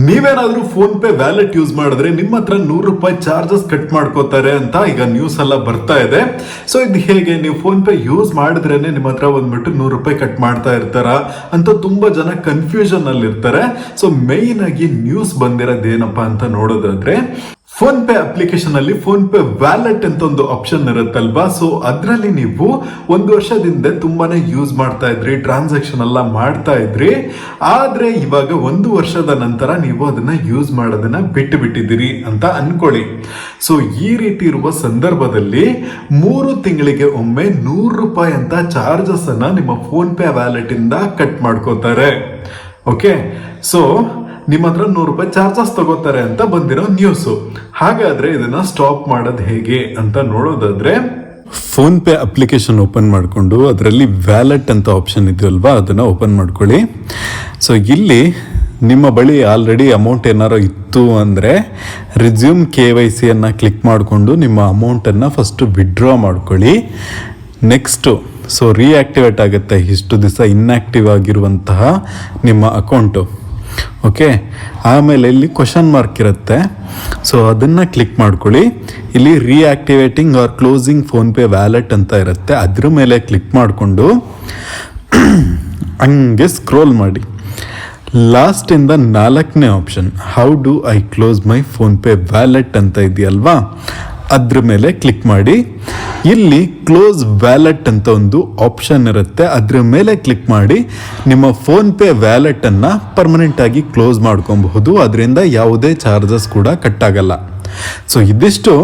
ನೀವೇನಾದ್ರೂ phone pay wallet use ಮಾಡಿದ್ರೆ ನಿಮ್ಮ ಹತ್ರ ₹100 ಚಾರ್ಜಸ್ ಕಟ್ ಮಾಡ್ಕೋತಾರೆ ಅಂತ ಈಗ ನ್ಯೂಸ್ ಎಲ್ಲ ಬರ್ತಾ ಇದೆ. ಸೊ ಇದು ಹೇಗೆ, ನೀವು ಫೋನ್ ಪೇ ಯೂಸ್ ಮಾಡಿದ್ರೇನೆ ನಿಮ್ಮ ಹತ್ರ ಬಂದ್ಬಿಟ್ಟು ₹100 ಕಟ್ ಮಾಡ್ತಾ ಇರ್ತಾರ ಅಂತ ತುಂಬಾ ಜನ ಕನ್ಫ್ಯೂಷನ್ ಅಲ್ಲಿ ಇರ್ತಾರೆ. ಸೊ ಮೇನ್ ಆಗಿ ನ್ಯೂಸ್ ಬಂದಿರೋದೇನಪ್ಪಾ ಅಂತ ನೋಡೋದಾದ್ರೆ, ಫೋನ್ ಪೇ ಅಪ್ಲಿಕೇಶನ್ ಅಲ್ಲಿ ಫೋನ್ ಪೇ ವ್ಯಾಲೆಟ್ ಅಂತ ಒಂದು ಆಪ್ಷನ್ ಇರುತ್ತಲ್ವಾ. ಸೊ ಅದರಲ್ಲಿ ನೀವು 1 ವರ್ಷದಿಂದ ತುಂಬಾನೇ ಯೂಸ್ ಮಾಡ್ತಾ ಇದ್ರಿ, ಟ್ರಾನ್ಸಾಕ್ಷನ್ ಎಲ್ಲ ಮಾಡ್ತಾ ಇದ್ರಿ. ಆದ್ರೆ ಇವಾಗ 1 ವರ್ಷದ ನಂತರ ನೀವು ಅದನ್ನ ಯೂಸ್ ಮಾಡೋದನ್ನ ಬಿಟ್ಟು ಬಿಟ್ಟಿದ್ದೀರಿ ಅಂತ ಅನ್ಕೊಳ್ಳಿ. ಸೊ ಈ ರೀತಿ ಇರುವ ಸಂದರ್ಭದಲ್ಲಿ 3 ತಿಂಗಳಿಗೆ ಒಮ್ಮೆ ₹100 ಅಂತ ಚಾರ್ಜಸ್ ಅನ್ನ ನಿಮ್ಮ ಫೋನ್ ಪೇ ವ್ಯಾಲೆಟ್ ಇಂದ ಕಟ್ ಮಾಡ್ಕೋತಾರೆ. ಓಕೆ, ಸೊ ನಿಮ್ಮ ಹತ್ರ ₹100 ಚಾರ್ಜಸ್ ತಗೋತಾರೆ ಅಂತ ಬಂದಿರೋ ನ್ಯೂಸು. ಹಾಗಾದ್ರೆ ಇದನ್ನ ಸ್ಟಾಪ್ ಮಾಡೋದು ಹೇಗೆ ಅಂತ ನೋಡೋದಾದ್ರೆ, ಫೋನ್ ಪೇ ಅಪ್ಲಿಕೇಶನ್ ಓಪನ್ ಮಾಡಿಕೊಂಡು ಅದರಲ್ಲಿ ವ್ಯಾಲೆಟ್ ಅಂತ ಆಪ್ಷನ್ ಇದೆಯಲ್ವಾ, ಅದನ್ನ ಓಪನ್ ಮಾಡ್ಕೊಳ್ಳಿ. ಸೊ ಇಲ್ಲಿ ನಿಮ್ಮ ಬಳಿ ಆಲ್ರೆಡಿ ಅಮೌಂಟ್ ಏನಾರು ಇತ್ತು ಅಂದರೆ ರಿಸ್ಯೂಮ್ KYC ಅನ್ನು ಕ್ಲಿಕ್ ಮಾಡಿಕೊಂಡು ನಿಮ್ಮ ಅಮೌಂಟನ್ನು ಫಸ್ಟು ವಿಡ್ರಾ ಮಾಡ್ಕೊಳ್ಳಿ. ನೆಕ್ಸ್ಟು ಸೊ ರೀಆಕ್ಟಿವೇಟ್ ಆಗುತ್ತೆ ಇಷ್ಟು ದಿವಸ ಇನ್ಆಕ್ಟಿವ್ ಆಗಿರುವಂತಹ ನಿಮ್ಮ ಅಕೌಂಟು. ಓಕೆ, ಆಮೇಲೆ ಇಲ್ಲಿ ಕ್ವಶನ್ ಮಾರ್ಕ್ ಇರುತ್ತೆ. ಸೊ ಅದನ್ನು ಕ್ಲಿಕ್ ಮಾಡ್ಕೊಳ್ಳಿ. ಇಲ್ಲಿ reactivating or closing PhonePe wallet ಅಂತ ಇರುತ್ತೆ, ಅದ್ರ ಮೇಲೆ ಕ್ಲಿಕ್ ಮಾಡಿಕೊಂಡು ಹಂಗೆ ಸ್ಕ್ರೋಲ್ ಮಾಡಿ. ಲಾಸ್ಟಿಂದ 4ನೇ option how do I close my phone pay wallet ಅಂತ ಇದೆಯಲ್ವಾ, ಅದ್ರ ಮೇಲೆ ಕ್ಲಿಕ್ ಮಾಡಿ. ಇಲ್ಲಿ ಕ್ಲೋಸ್ ವ್ಯಾಲೆಟ್ ಅಂತ ಒಂದು ಆಪ್ಷನ್ ಇರುತ್ತೆ, ಅದ್ರ ಮೇಲೆ ಕ್ಲಿಕ್ ಮಾಡಿ ನಿಮ್ಮ ಫೋನ್ ಪೇ ವ್ಯಾಲೆಟನ್ನು ಪರ್ಮನೆಂಟ್ ಆಗಿ ಕ್ಲೋಸ್ ಮಾಡ್ಕೊಬಹುದು. ಅದರಿಂದ ಯಾವುದೇ ಚಾರ್ಜಸ್ ಕೂಡ ಕಟ್ ಆಗಲ್ಲ. ಸೊ ಇದಿಷ್ಟು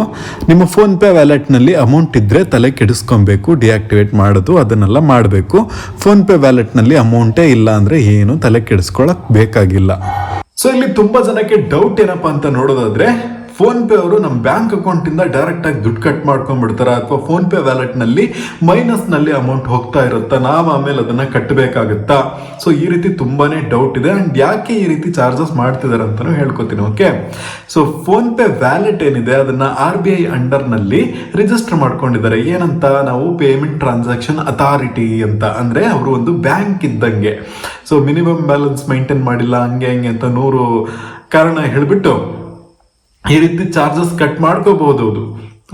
ನಿಮ್ಮ ಫೋನ್ ಪೇ ವ್ಯಾಲೆಟ್ನಲ್ಲಿ ಅಮೌಂಟ್ ಇದ್ದರೆ ತಲೆ ಕೆಡಿಸ್ಕೊಬೇಕು, ಡಿಆಕ್ಟಿವೇಟ್ ಮಾಡೋದು ಅದನ್ನೆಲ್ಲ ಮಾಡಬೇಕು. ಫೋನ್ ಪೇ ವ್ಯಾಲೆಟ್ನಲ್ಲಿ ಅಮೌಂಟೇ ಇಲ್ಲ ಅಂದರೆ ಏನು ತಲೆ ಕೆಡಿಸ್ಕೊಳ್ಳೋಕೆ ಬೇಕಾಗಿಲ್ಲ. ಸೊ ಇಲ್ಲಿ ತುಂಬ ಜನಕ್ಕೆ ಡೌಟ್ ಏನಪ್ಪ ಅಂತ ನೋಡೋದಾದ್ರೆ, ಫೋನ್ ಪೇ ಅವರು ನಮ್ಮ ಬ್ಯಾಂಕ್ ಅಕೌಂಟ್ ಇಂದ ಡೈರೆಕ್ಟ್ ಆಗಿ ದುಡ್ಡು ಕಟ್ ಮಾಡ್ಕೊಂಡ್ಬಿಡ್ತಾರ, ಅಥವಾ ಫೋನ್ ಪೇ ವ್ಯಾಲೆಟ್ ನಲ್ಲಿ ಮೈನಸ್ ನಲ್ಲಿ ಅಮೌಂಟ್ ಹೋಗ್ತಾ ಇರುತ್ತಾ, ನಾವು ಆಮೇಲೆ ಅದನ್ನ ಕಟ್ಟಬೇಕಾಗುತ್ತಾ? ಸೊ ಈ ರೀತಿ ತುಂಬಾನೇ ಡೌಟ್ ಇದೆ. ಅಂಡ್ ಯಾಕೆ ಈ ರೀತಿ ಚಾರ್ಜಸ್ ಮಾಡ್ತಿದ್ದಾರೆ ಅಂತಾನು ಹೇಳ್ಕೊತೀನಿ. Okay, so PhonePe wallet ಏನಿದೆ ಅದನ್ನ RBI ಅಂಡರ್ ನಲ್ಲಿ ರಿಜಿಸ್ಟರ್ ಮಾಡ್ಕೊಂಡಿದ್ದಾರೆ. ಏನಂತ, ನಾವು ಪೇಮೆಂಟ್ ಟ್ರಾನ್ಸಾಕ್ಷನ್ ಅಥಾರಿಟಿ ಅಂತ. ಅಂದ್ರೆ ಅವರು ಒಂದು ಬ್ಯಾಂಕ್ ಇದ್ದಂಗೆ. ಸೊ ಮಿನಿಮಮ್ ಬ್ಯಾಲೆನ್ಸ್ ಮೇಂಟೈನ್ ಮಾಡಿಲ್ಲ, ಹಂಗೆ ಹಂಗೆ ಅಂತ 100 ಕಾರಣ ಹೇಳ್ಬಿಟ್ಟು ಈ ರೀತಿ ಚಾರ್ಜಸ್ ಕಟ್ ಮಾಡ್ಕೋಬಹುದು.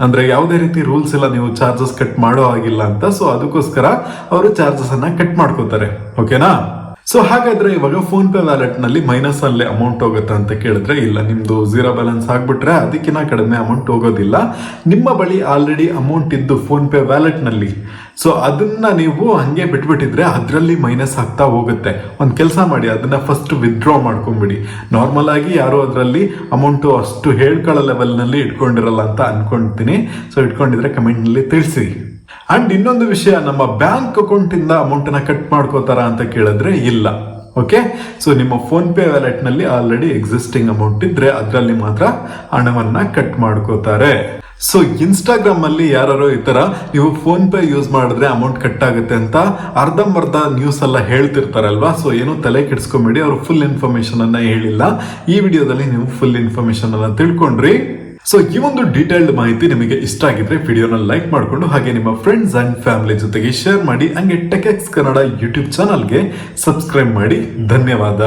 ಅಂದ್ರೆ ಯಾವುದೇ ರೀತಿ ರೂಲ್ಸ್ ಇಲ್ಲ, ನೀವು ಚಾರ್ಜಸ್ ಕಟ್ ಮಾಡೋ ಆಗಿಲ್ಲ ಅಂತ. ಸೊ ಅದಕ್ಕೋಸ್ಕರ ಅವರು ಚಾರ್ಜಸ್ ಅನ್ನ ಕಟ್ ಮಾಡ್ಕೋತಾರೆ. ಓಕೆನಾ? ಸೊ ಹಾಗಾದ್ರೆ ಇವಾಗ ಫೋನ್ ಪೇ ವ್ಯಾಲೆಟ್ ನಲ್ಲಿ ಮೈನಸ್ ಅಲ್ಲಿ ಅಮೌಂಟ್ ಹೋಗುತ್ತಾ ಅಂತ ಕೇಳಿದ್ರೆ, ಇಲ್ಲ, ನಿಮ್ದು 0 ಬ್ಯಾಲೆನ್ಸ್ ಆಗ್ಬಿಟ್ರೆ ಅದಕ್ಕಿಂತ ಕಡಿಮೆ ಅಮೌಂಟ್ ಹೋಗೋದಿಲ್ಲ. ನಿಮ್ಮ ಬಳಿ ಆಲ್ರೆಡಿ ಅಮೌಂಟ್ ಇದ್ದು ಫೋನ್ ಪೇ ವ್ಯಾಲೆಟ್ ನಲ್ಲಿ, ಸೊ ಅದನ್ನ ನೀವು ಹಂಗೆ ಬಿಟ್ಬಿಟ್ಟಿದ್ರೆ ಅದರಲ್ಲಿ ಮೈನಸ್ ಆಗ್ತಾ ಹೋಗುತ್ತೆ. ಒಂದು ಕೆಲಸ ಮಾಡಿ, ಅದನ್ನ ಫಸ್ಟ್ ವಿತ್ಡ್ರಾ ಮಾಡ್ಕೊಂಡ್ಬಿಡಿ. ನಾರ್ಮಲ್ ಆಗಿ ಯಾರು ಅದರಲ್ಲಿ ಅಮೌಂಟು ಅಷ್ಟು ಹೇಳ್ಕೊಳ್ಳೋ ಲೆವೆಲ್ನಲ್ಲಿ ಇಟ್ಕೊಂಡಿರಲ್ಲ ಅಂತ ಅನ್ಕೊಂತೀನಿ. ಸೊ ಇಟ್ಕೊಂಡಿದ್ರೆ ಕಮೆಂಟ್ ನಲ್ಲಿ ತಿಳಿಸಿ. ಅಂಡ್ ಇನ್ನೊಂದು ವಿಷಯ, ನಮ್ಮ ಬ್ಯಾಂಕ್ ಅಕೌಂಟ್ ಇಂದ ಅಮೌಂಟ್ ಅನ್ನ ಕಟ್ ಮಾಡ್ಕೋತಾರ ಅಂತ ಕೇಳಿದ್ರೆ ಇಲ್ಲ. ಓಕೆ, ಸೊ ನಿಮ್ಮ ಫೋನ್ ಪೇ ವ್ಯಾಲೆಟ್ ನಲ್ಲಿ ಆಲ್ರೆಡಿ ಎಕ್ಸಿಸ್ಟಿಂಗ್ ಅಮೌಂಟ್ ಇದ್ರೆ ಅದರಲ್ಲಿ ಮಾತ್ರ ಹಣವನ್ನ ಕಟ್ ಮಾಡ್ಕೋತಾರೆ. ಸೊ ಇನ್ಸ್ಟಾಗ್ರಾಮ್ ಅಲ್ಲಿ ಯಾರು ಈ ತರ ನೀವು ಫೋನ್ ಪೇ ಯೂಸ್ ಮಾಡಿದ್ರೆ ಅಮೌಂಟ್ ಕಟ್ ಆಗುತ್ತೆ ಅಂತ ಅರ್ಧಂಬರ್ಧ ನ್ಯೂಸ್ ಎಲ್ಲ ಹೇಳ್ತಿರ್ತಾರಲ್ವಾ. ಸೊ ಏನು ತಲೆ ಕೆಡಿಸ್ಕೊಂಬೇಡಿ, ಅವರು ಫುಲ್ ಇನ್ಫಾರ್ಮೇಶನ್ ಅನ್ನ ಹೇಳಿಲ್ಲ. ಈ ವಿಡಿಯೋದಲ್ಲಿ ನೀವು ಫುಲ್ ಇನ್ಫಾರ್ಮೇಶನ್ ಅನ್ನ ತಿಳ್ಕೊಂಡ್ರಿ. ಸೊ ಈ ಒಂದು ಡೀಟೇಲ್ಡ್ ಮಾಹಿತಿ ನಿಮಗೆ ಇಷ್ಟ ಆಗಿದ್ರೆ ವಿಡಿಯೋನ ಲೈಕ್ ಮಾಡಿಕೊಂಡು ಹಾಗೆ ನಿಮ್ಮ ಫ್ರೆಂಡ್ಸ್ ಅಂಡ್ ಫ್ಯಾಮಿಲಿ ಜೊತೆಗೆ ಶೇರ್ ಮಾಡಿ. ಹಂಗೆ ಟೆಕ್ ಎಕ್ಸ್ ಕನ್ನಡ ಯೂಟ್ಯೂಬ್ ಚಾನಲ್ಗೆ ಸಬ್ಸ್ಕ್ರೈಬ್ ಮಾಡಿ. ಧನ್ಯವಾದ.